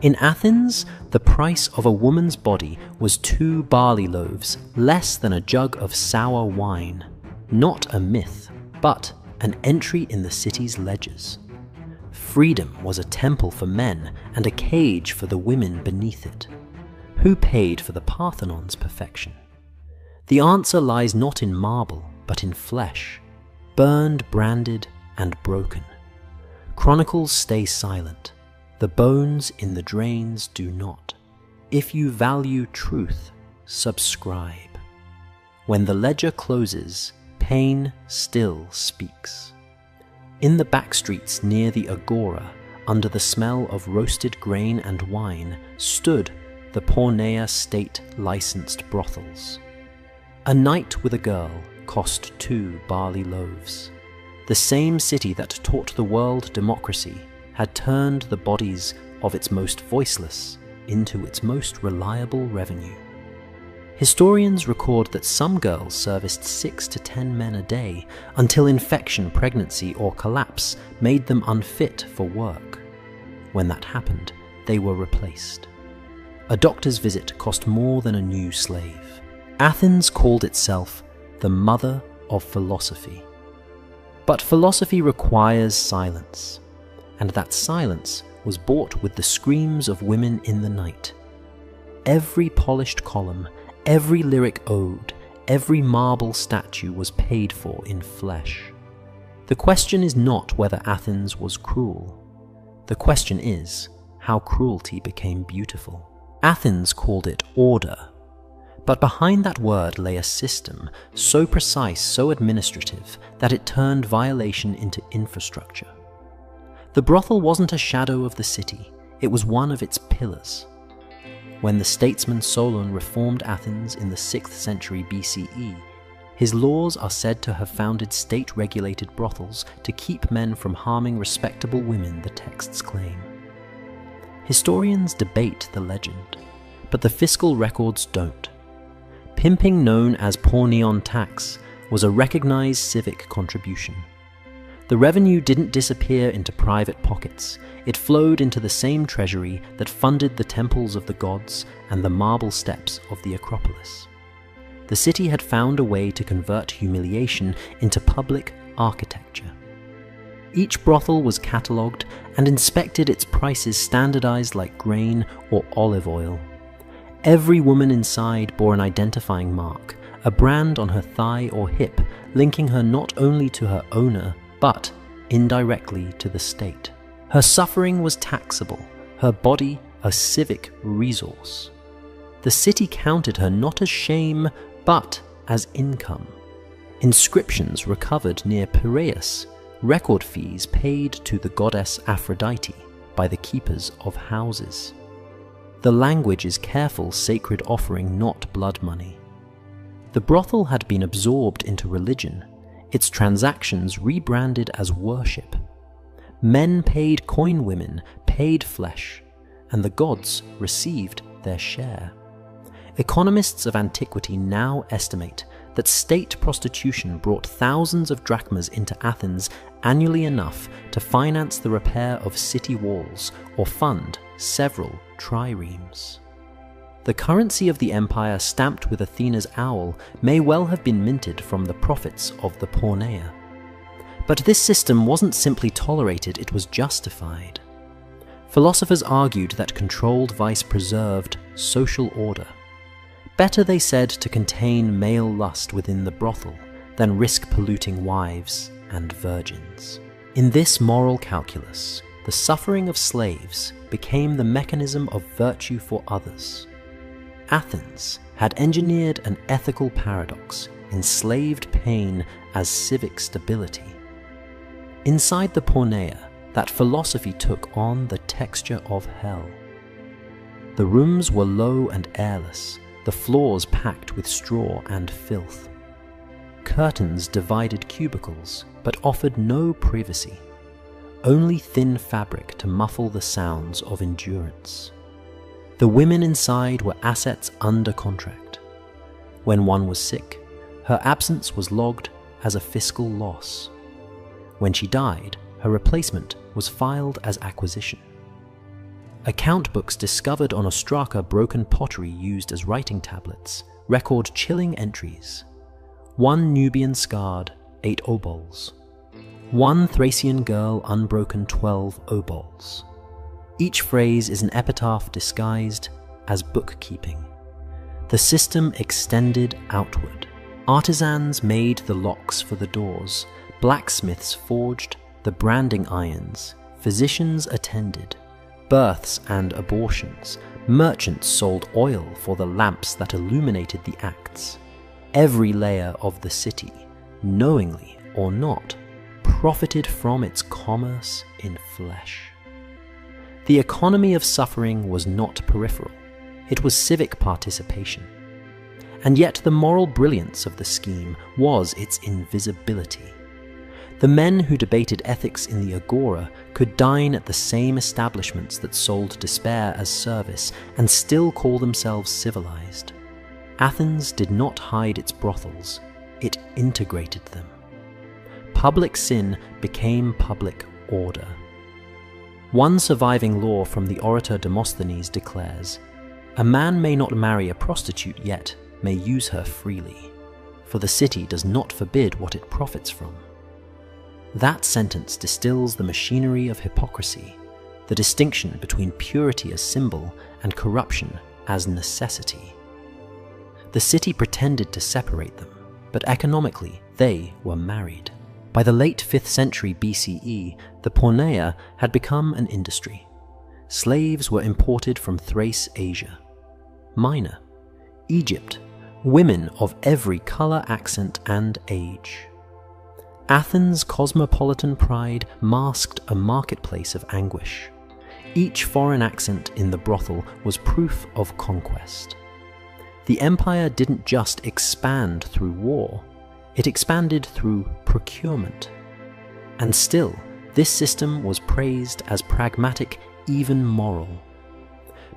In Athens, the price of a woman's body was 2 barley loaves, less than a jug of sour wine. Not a myth, but an entry in the city's ledgers. Freedom was a temple for men and a cage for the women beneath it. Who paid for the Parthenon's perfection? The answer lies not in marble, but in flesh, burned, branded, and broken. Chronicles stay silent. The bones in the drains do not. If you value truth, subscribe. When the ledger closes, pain still speaks. In the backstreets near the agora, under the smell of roasted grain and wine, stood the Pornea state-licensed brothels. A night with a girl cost 2 barley loaves. The same city that taught the world democracy had turned the bodies of its most voiceless into its most reliable revenue. Historians record that some girls serviced 6 to 10 men a day until infection, pregnancy, or collapse made them unfit for work. When that happened, they were replaced. A doctor's visit cost more than a new slave. Athens called itself the mother of philosophy. But philosophy requires silence, and that silence was bought with the screams of women in the night. Every polished column, every lyric ode, every marble statue was paid for in flesh. The question is not whether Athens was cruel. The question is how cruelty became beautiful. Athens called it order, but behind that word lay a system so precise, so administrative, that it turned violation into infrastructure. The brothel wasn't a shadow of the city, it was one of its pillars. When the statesman Solon reformed Athens in the 6th century BCE, his laws are said to have founded state-regulated brothels to keep men from harming respectable women, the texts claim. Historians debate the legend, but the fiscal records don't. Pimping, known as porneon tax, was a recognized civic contribution. The revenue didn't disappear into private pockets. It flowed into the same treasury that funded the temples of the gods and the marble steps of the Acropolis. The city had found a way to convert humiliation into public architecture. Each brothel was catalogued and inspected, its prices standardized like grain or olive oil. Every woman inside bore an identifying mark, a brand on her thigh or hip, linking her not only to her owner, but indirectly to the state. Her suffering was taxable, her body a civic resource. The city counted her not as shame, but as income. Inscriptions recovered near Piraeus, record fees paid to the goddess Aphrodite by the keepers of houses. The language is careful sacred offering, not blood money. The brothel had been absorbed into religion, its transactions rebranded as worship. Men paid coin, women paid flesh, and the gods received their share. Economists of antiquity now estimate that state prostitution brought thousands of drachmas into Athens annually, enough to finance the repair of city walls or fund several triremes. The currency of the empire, stamped with Athena's owl, may well have been minted from the profits of the porneia. But this system wasn't simply tolerated, it was justified. Philosophers argued that controlled vice preserved social order. Better, they said, to contain male lust within the brothel than risk polluting wives and virgins. In this moral calculus, the suffering of slaves became the mechanism of virtue for others. Athens had engineered an ethical paradox, enslaved pain as civic stability. Inside the porneia, that philosophy took on the texture of hell. The rooms were low and airless, the floors packed with straw and filth. Curtains divided cubicles, but offered no privacy, only thin fabric to muffle the sounds of endurance. The women inside were assets under contract. When one was sick, her absence was logged as a fiscal loss. When she died, her replacement was filed as acquisition. Account books discovered on ostraka broken pottery used as writing tablets record chilling entries. 1 Nubian scarred, 8 obols. 1 Thracian girl unbroken, 12 obols. Each phrase is an epitaph disguised as bookkeeping. The system extended outward. Artisans made the locks for the doors, blacksmiths forged the branding irons, physicians attended births and abortions, merchants sold oil for the lamps that illuminated the acts. Every layer of the city, knowingly or not, profited from its commerce in flesh. The economy of suffering was not peripheral, it was civic participation. And yet the moral brilliance of the scheme was its invisibility. The men who debated ethics in the agora could dine at the same establishments that sold despair as service and still call themselves civilized. Athens did not hide its brothels, it integrated them. Public sin became public order. One surviving law from the orator Demosthenes declares, "A man may not marry a prostitute, yet may use her freely, for the city does not forbid what it profits from." That sentence distills the machinery of hypocrisy, the distinction between purity as symbol and corruption as necessity. The city pretended to separate them, but economically they were married. By the late 5th century BCE, the porneia had become an industry. Slaves were imported from Thrace, Asia Minor, Egypt, women of every color, accent, and age. Athens' cosmopolitan pride masked a marketplace of anguish. Each foreign accent in the brothel was proof of conquest. The empire didn't just expand through war, it expanded through procurement. And still, this system was praised as pragmatic, even moral.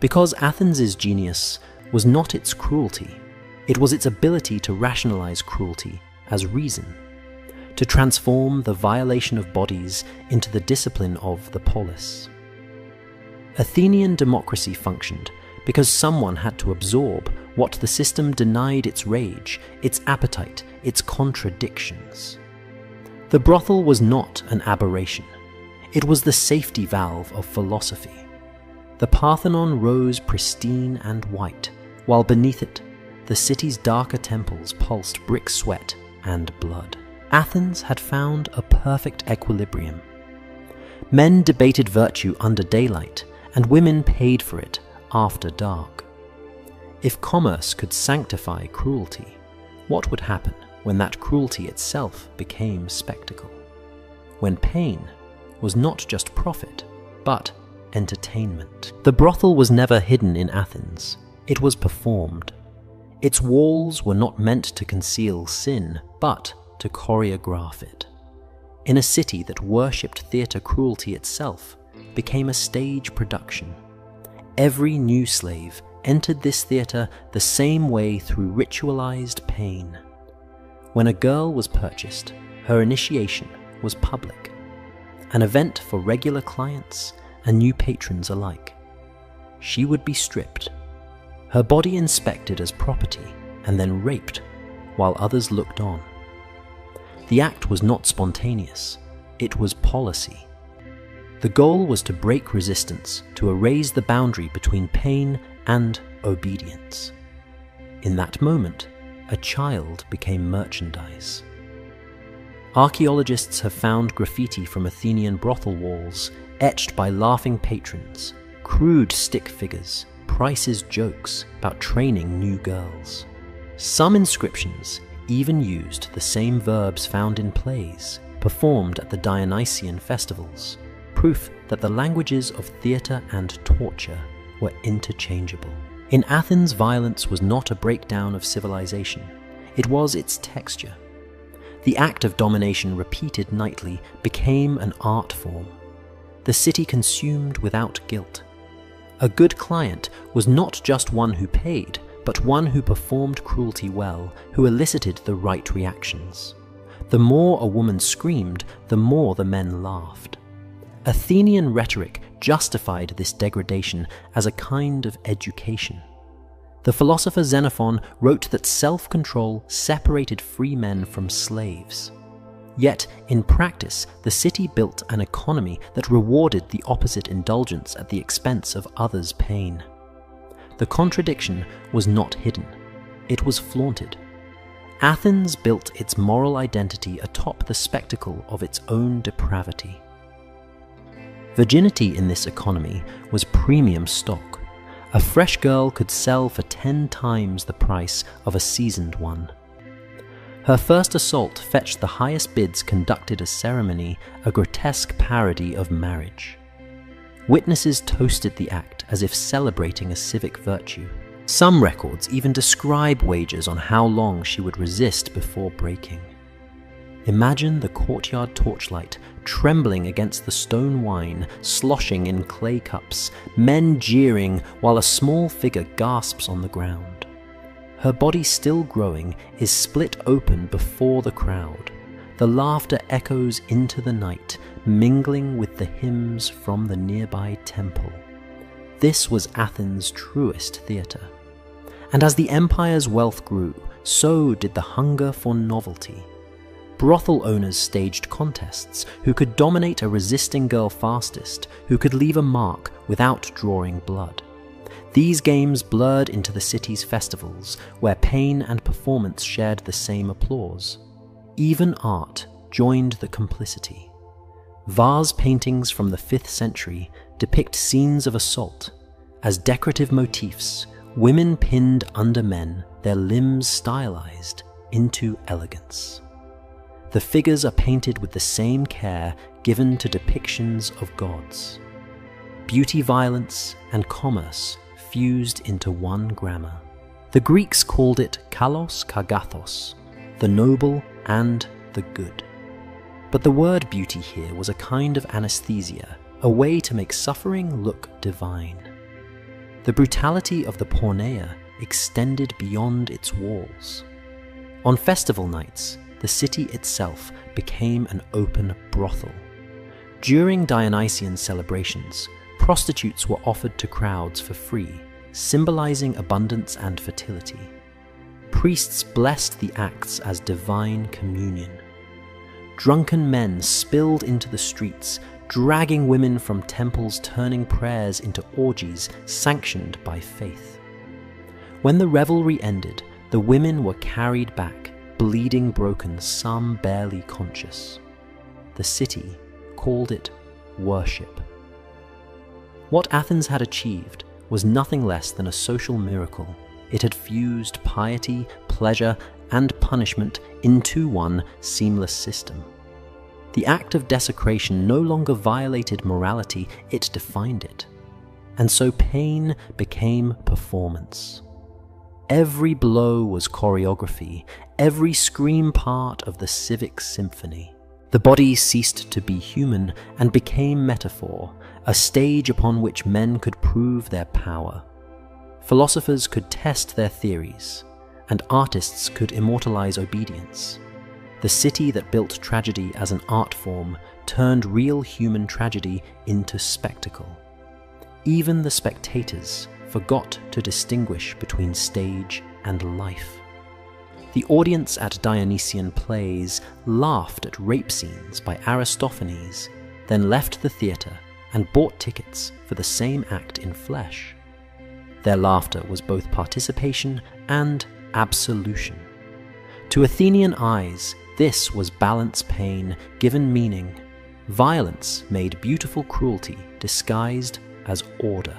Because Athens' genius was not its cruelty, it was its ability to rationalize cruelty as reason, to transform the violation of bodies into the discipline of the polis. Athenian democracy functioned because someone had to absorb what the system denied its rage, its appetite, its contradictions. The brothel was not an aberration. It was the safety valve of philosophy. The Parthenon rose pristine and white, while beneath it, the city's darker temples pulsed brick sweat and blood. Athens had found a perfect equilibrium. Men debated virtue under daylight, and women paid for it after dark. If commerce could sanctify cruelty, what would happen when that cruelty itself became spectacle? When pain was not just profit, but entertainment. The brothel was never hidden in Athens, it was performed. Its walls were not meant to conceal sin, but to choreograph it. In a city that worshipped theatre, cruelty itself became a stage production. Every new slave entered this theatre the same way through ritualized pain. When a girl was purchased, her initiation was public, an event for regular clients and new patrons alike. She would be stripped, her body inspected as property, and then raped while others looked on. The act was not spontaneous, it was policy. The goal was to break resistance, to erase the boundary between pain and obedience. In that moment, a child became merchandise. Archaeologists have found graffiti from Athenian brothel walls, etched by laughing patrons, crude stick figures, prices jokes about training new girls. Some inscriptions even used the same verbs found in plays performed at the Dionysian festivals, proof that the languages of theatre and torture were interchangeable. In Athens, violence was not a breakdown of civilization, it was its texture. The act of domination repeated nightly became an art form. The city consumed without guilt. A good client was not just one who paid, but one who performed cruelty well, who elicited the right reactions. The more a woman screamed, the more the men laughed. Athenian rhetoric justified this degradation as a kind of education. The philosopher Xenophon wrote that self-control separated free men from slaves. Yet, in practice, the city built an economy that rewarded the opposite indulgence at the expense of others' pain. The contradiction was not hidden. It was flaunted. Athens built its moral identity atop the spectacle of its own depravity. Virginity in this economy was premium stock. A fresh girl could sell for 10 times the price of a seasoned one. Her first assault fetched the highest bids conducted a ceremony, a grotesque parody of marriage. Witnesses toasted the act as if celebrating a civic virtue. Some records even describe wagers on how long she would resist before breaking. Imagine the courtyard torchlight trembling against the stone wine, sloshing in clay cups, men jeering while a small figure gasps on the ground. Her body still growing is split open before the crowd. The laughter echoes into the night, mingling with the hymns from the nearby temple. This was Athens' truest theatre. And as the empire's wealth grew, so did the hunger for novelty. Brothel owners staged contests, who could dominate a resisting girl fastest, who could leave a mark without drawing blood. These games blurred into the city's festivals, where pain and performance shared the same applause. Even art joined the complicity. Vase paintings from the 5th century depict scenes of assault. As decorative motifs, women pinned under men, their limbs stylized into elegance. The figures are painted with the same care given to depictions of gods. Beauty, violence, and commerce fused into one grammar. The Greeks called it kalos kagathos, the noble and the good. But the word beauty here was a kind of anesthesia, a way to make suffering look divine. The brutality of the porneia extended beyond its walls. On festival nights, the city itself became an open brothel. During Dionysian celebrations, prostitutes were offered to crowds for free, symbolizing abundance and fertility. Priests blessed the acts as divine communion. Drunken men spilled into the streets, dragging women from temples, turning prayers into orgies sanctioned by faith. When the revelry ended, the women were carried back, bleeding broken, some barely conscious. The city called it worship. What Athens had achieved was nothing less than a social miracle. It had fused piety, pleasure, and punishment into one seamless system. The act of desecration no longer violated morality, it defined it. And so pain became performance. Every blow was choreography, every scream part of the civic symphony. The body ceased to be human and became metaphor, a stage upon which men could prove their power. Philosophers could test their theories, and artists could immortalize obedience. The city that built tragedy as an art form turned real human tragedy into spectacle. Even the spectators forgot to distinguish between stage and life. The audience at Dionysian plays laughed at rape scenes by Aristophanes, then left the theatre and bought tickets for the same act in flesh. Their laughter was both participation and absolution. To Athenian eyes, this was balance pain given meaning. Violence made beautiful cruelty disguised as order.